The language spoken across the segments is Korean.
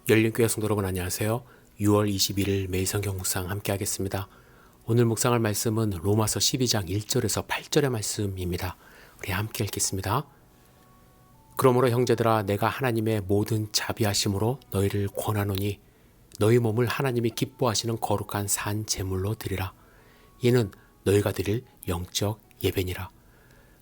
열린교회 성도 여러분 안녕하세요. 6월 21일 매일 성경 묵상 함께 하겠습니다. 오늘 묵상할 말씀은 로마서 12장 1절에서 8절의 말씀입니다. 우리 함께 읽겠습니다. 그러므로 형제들아 내가 하나님의 모든 자비하심으로 너희를 권하노니 너희 몸을 하나님이 기뻐하시는 거룩한 산 제물로 드리라. 이는 너희가 드릴 영적 예배니라.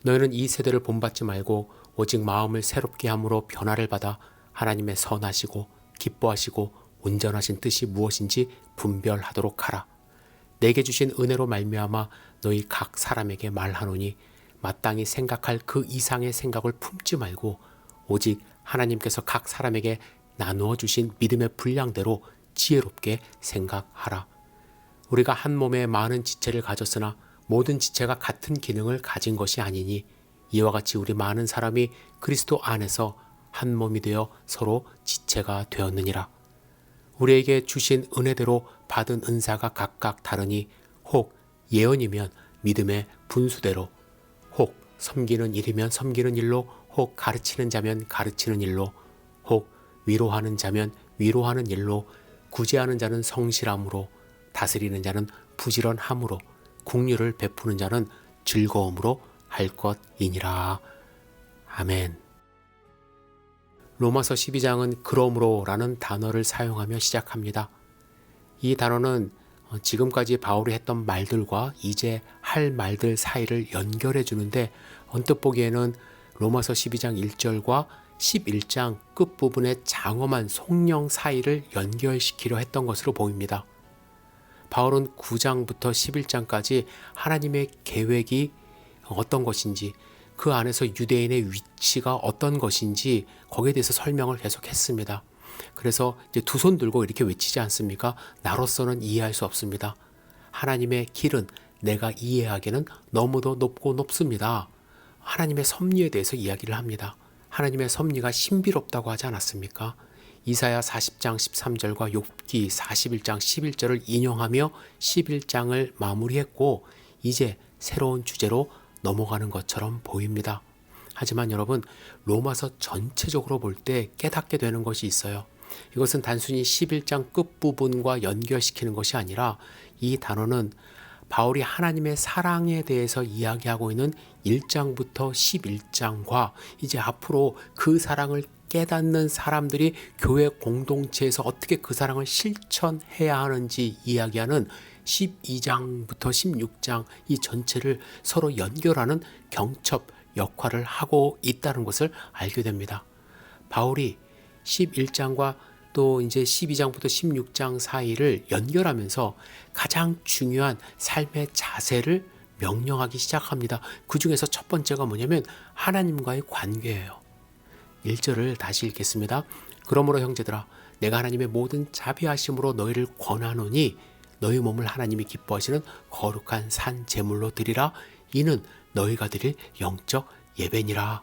너희는 이 세대를 본받지 말고 오직 마음을 새롭게 함으로 변화를 받아 하나님의 선하시고 기뻐하시고 온전하신 뜻이 무엇인지 분별하도록 하라. 내게 주신 은혜로 말미암아 너희 각 사람에게 말하노니 마땅히 생각할 그 이상의 생각을 품지 말고 오직 하나님께서 각 사람에게 나누어 주신 믿음의 분량대로 지혜롭게 생각하라. 우리가 한 몸에 많은 지체를 가졌으나 모든 지체가 같은 기능을 가진 것이 아니니 이와 같이 우리 많은 사람이 그리스도 안에서 한 몸이 되어 서로 지체가 되었느니라. 우리에게 주신 은혜대로 받은 은사가 각각 다르니 혹 예언이면 믿음의 분수대로, 혹 섬기는 일이면 섬기는 일로, 혹 가르치는 자면 가르치는 일로, 혹 위로하는 자면 위로하는 일로, 구제하는 자는 성실함으로, 다스리는 자는 부지런함으로, 긍휼을 베푸는 자는 즐거움으로 할 것이니라. 아멘. 로마서 12장은 그러므로라는 단어를 사용하며 시작합니다. 이 단어는 지금까지 바울이 했던 말들과 이제 할 말들 사이를 연결해 주는데 언뜻 보기에는 로마서 12장 1절과 11장 끝부분의 장엄한 속령 사이를 연결시키려 했던 것으로 보입니다. 바울은 9장부터 11장까지 하나님의 계획이 어떤 것인지 그 안에서 유대인의 위치가 어떤 것인지 거기에 대해서 설명을 계속했습니다. 그래서 이제 두 손 들고 이렇게 외치지 않습니까? 나로서는 이해할 수 없습니다. 하나님의 길은 내가 이해하기에는 너무도 높고 높습니다. 하나님의 섭리에 대해서 이야기를 합니다. 하나님의 섭리가 신비롭다고 하지 않았습니까? 이사야 40장 13절과 욥기 41장 11절을 인용하며 11장을 마무리했고 이제 새로운 주제로 넘어가는 것처럼 보입니다. 하지만 여러분, 로마서 전체적으로 볼 때 깨닫게 되는 것이 있어요. 이것은 단순히 11장 끝부분과 연결시키는 것이 아니라 이 단어는 바울이 하나님의 사랑에 대해서 이야기하고 있는 1장부터 11장과 이제 앞으로 그 사랑을 깨닫는 사람들이 교회 공동체에서 어떻게 그 사랑을 실천해야 하는지 이야기하는 12장부터 16장 이 전체를 서로 연결하는 경첩 역할을 하고 있다는 것을 알게 됩니다. 바울이 11장과 또 이제 12장부터 16장 사이를 연결하면서 가장 중요한 삶의 자세를 명령하기 시작합니다. 그 중에서 첫 번째가 뭐냐면 하나님과의 관계예요. 1절을 다시 읽겠습니다. 그러므로 형제들아 내가 하나님의 모든 자비하심으로 너희를 권하노니 너희 몸을 하나님이 기뻐하시는 거룩한 산 제물로 드리라. 이는 너희가 드릴 영적 예배니라.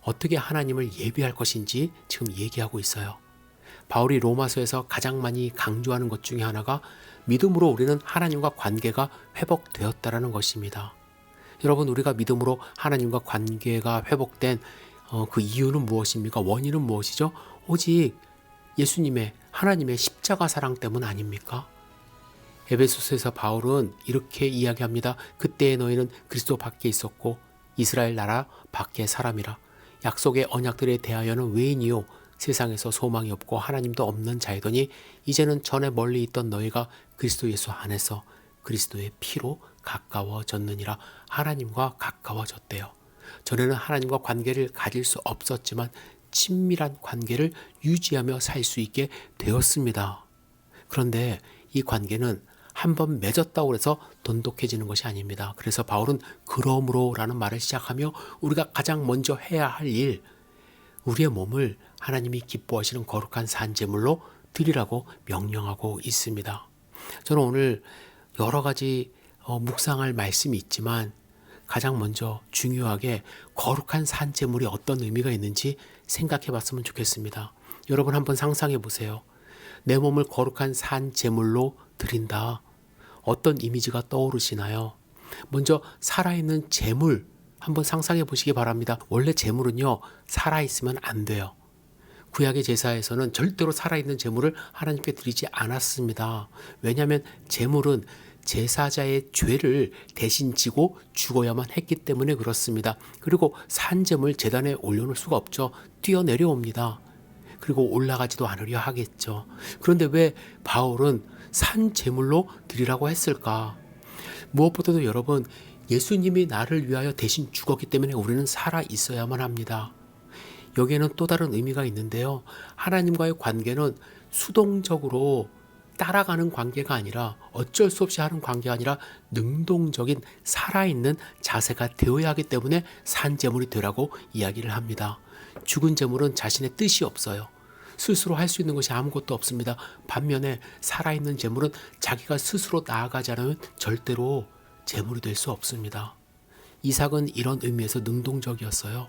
어떻게 하나님을 예배할 것인지 지금 얘기하고 있어요. 바울이 로마서에서 가장 많이 강조하는 것 중에 하나가 믿음으로 우리는 하나님과 관계가 회복되었다라는 것입니다. 여러분, 우리가 믿음으로 하나님과 관계가 회복된 그 이유는 무엇입니까? 원인은 무엇이죠? 오직 예수님의 하나님의 십자가 사랑 때문 아닙니까? 에베소서에서 바울은 이렇게 이야기합니다. 그때의 너희는 그리스도 밖에 있었고 이스라엘 나라 밖의 사람이라. 약속의 언약들에 대하여는 외인이요 세상에서 소망이 없고 하나님도 없는 자이더니 이제는 전에 멀리 있던 너희가 그리스도 예수 안에서 그리스도의 피로 가까워졌느니라. 하나님과 가까워졌대요. 전에는 하나님과 관계를 가질 수 없었지만 친밀한 관계를 유지하며 살 수 있게 되었습니다. 그런데 이 관계는 한번 맺었다고 해서 돈독해지는 것이 아닙니다. 그래서 바울은 그러므로라는 말을 시작하며 우리가 가장 먼저 해야 할 일, 우리의 몸을 하나님이 기뻐하시는 거룩한 산제물로 드리라고 명령하고 있습니다. 저는 오늘 여러 가지 묵상할 말씀이 있지만 가장 먼저 중요하게 거룩한 산제물이 어떤 의미가 있는지 생각해 봤으면 좋겠습니다. 여러분 한번 상상해 보세요. 내 몸을 거룩한 산제물로 드린다. 어떤 이미지가 떠오르시나요? 먼저 살아있는 제물 한번 상상해 보시기 바랍니다. 원래 제물은요, 살아있으면 안 돼요. 구약의 제사에서는 절대로 살아있는 제물을 하나님께 드리지 않았습니다. 왜냐하면 제물은 제사자의 죄를 대신 지고 죽어야만 했기 때문에 그렇습니다. 그리고 산 제물 제단에 올려놓을 수가 없죠. 뛰어내려옵니다. 그리고 올라가지도 않으려 하겠죠. 그런데 왜 바울은 산 제물로 드리라고 했을까? 무엇보다도 여러분, 예수님이 나를 위하여 대신 죽었기 때문에 우리는 살아 있어야만 합니다. 여기에는 또 다른 의미가 있는데요. 하나님과의 관계는 수동적으로 따라가는 관계가 아니라, 어쩔 수 없이 하는 관계가 아니라 능동적인 살아있는 자세가 되어야 하기 때문에 산 제물이 되라고 이야기를 합니다. 죽은 제물은 자신의 뜻이 없어요. 스스로 할 수 있는 것이 아무것도 없습니다. 반면에 살아있는 제물은 자기가 스스로 나아가지 않으면 절대로 제물이 될 수 없습니다. 이삭은 이런 의미에서 능동적이었어요.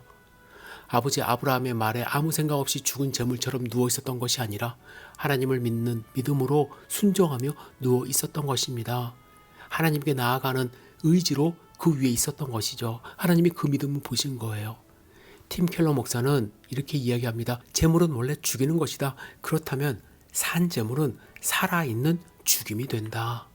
아버지 아브라함의 말에 아무 생각 없이 죽은 제물처럼 누워 있었던 것이 아니라 하나님을 믿는 믿음으로 순종하며 누워 있었던 것입니다. 하나님께 나아가는 의지로 그 위에 있었던 것이죠. 하나님이 그 믿음을 보신 거예요. 팀 켈러 목사는 이렇게 이야기합니다. 제물은 원래 죽이는 것이다. 그렇다면 산 제물은 살아있는 죽임이 된다.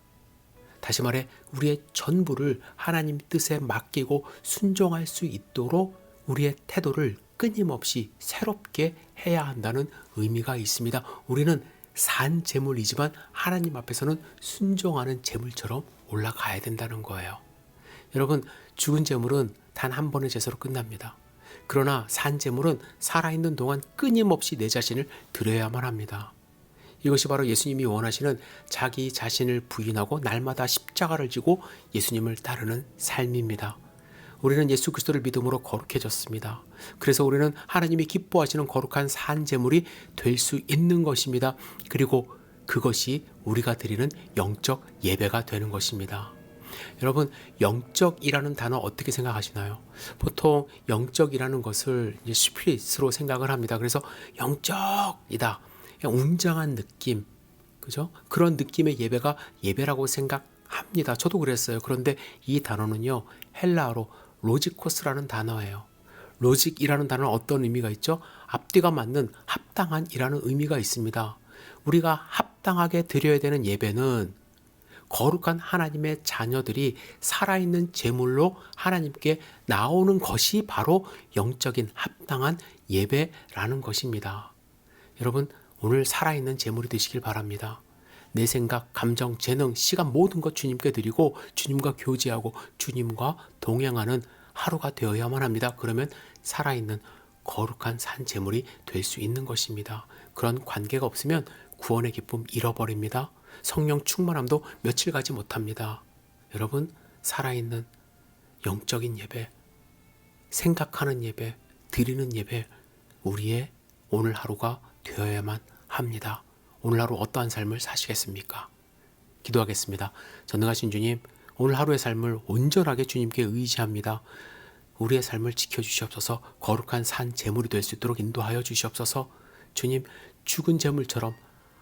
다시 말해 우리의 전부를 하나님 뜻에 맡기고 순종할 수 있도록 우리의 태도를 끊임없이 새롭게 해야 한다는 의미가 있습니다. 우리는 산 제물이지만 하나님 앞에서는 순종하는 제물처럼 올라가야 된다는 거예요. 여러분, 죽은 제물은 단 한 번의 제사로 끝납니다. 그러나 산 제물은 살아있는 동안 끊임없이 내 자신을 드려야만 합니다. 이것이 바로 예수님이 원하시는 자기 자신을 부인하고 날마다 십자가를 지고 예수님을 따르는 삶입니다. 우리는 예수 그리스도를 믿음으로 거룩해졌습니다. 그래서 우리는 하나님이 기뻐하시는 거룩한 산 제물이 될 수 있는 것입니다. 그리고 그것이 우리가 드리는 영적 예배가 되는 것입니다. 여러분, 영적이라는 단어 어떻게 생각하시나요? 보통 영적이라는 것을 이제 스피릿으로 생각을 합니다. 그래서 영적이다, 그냥 웅장한 느낌, 그죠? 그런 느낌의 예배가 예배라고 생각합니다. 저도 그랬어요. 그런데 이 단어는요, 헬라어로 로지코스라는 단어예요. 로직이라는 단어는 어떤 의미가 있죠? 앞뒤가 맞는 합당한이라는 의미가 있습니다. 우리가 합당하게 드려야 되는 예배는 거룩한 하나님의 자녀들이 살아있는 제물로 하나님께 나오는 것이 바로 영적인 합당한 예배라는 것입니다. 여러분, 오늘 살아있는 제물이 되시길 바랍니다. 내 생각, 감정, 재능, 시간 모든 것 주님께 드리고 주님과 교제하고 주님과 동행하는 하루가 되어야만 합니다. 그러면 살아있는 거룩한 산 제물이 될 수 있는 것입니다. 그런 관계가 없으면 구원의 기쁨 잃어버립니다. 성령 충만함도 며칠 가지 못합니다. 여러분, 살아있는 영적인 예배, 생각하는 예배, 드리는 예배, 우리의 오늘 하루가 되어야만 합니다. 오늘 하루 어떠한 삶을 사시겠습니까? 기도하겠습니다. 전능하신 주님, 오늘 하루의 삶을 온전하게 주님께 의지합니다. 우리의 삶을 지켜주시옵소서. 거룩한 산 제물이 될 수 있도록 인도하여 주시옵소서. 주님, 죽은 제물처럼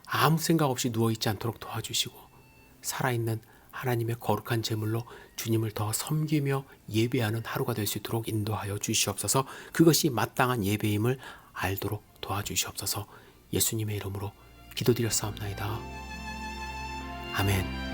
아무 생각 없이 누워있지 않도록 도와주시고 살아있는 하나님의 거룩한 제물로 주님을 더 섬기며 예배하는 하루가 될 수 있도록 인도하여 주시옵소서. 그것이 마땅한 예배임을 알도록 도와주시옵소서. 예수님의 이름으로 기도드렸사옵나이다. 아멘.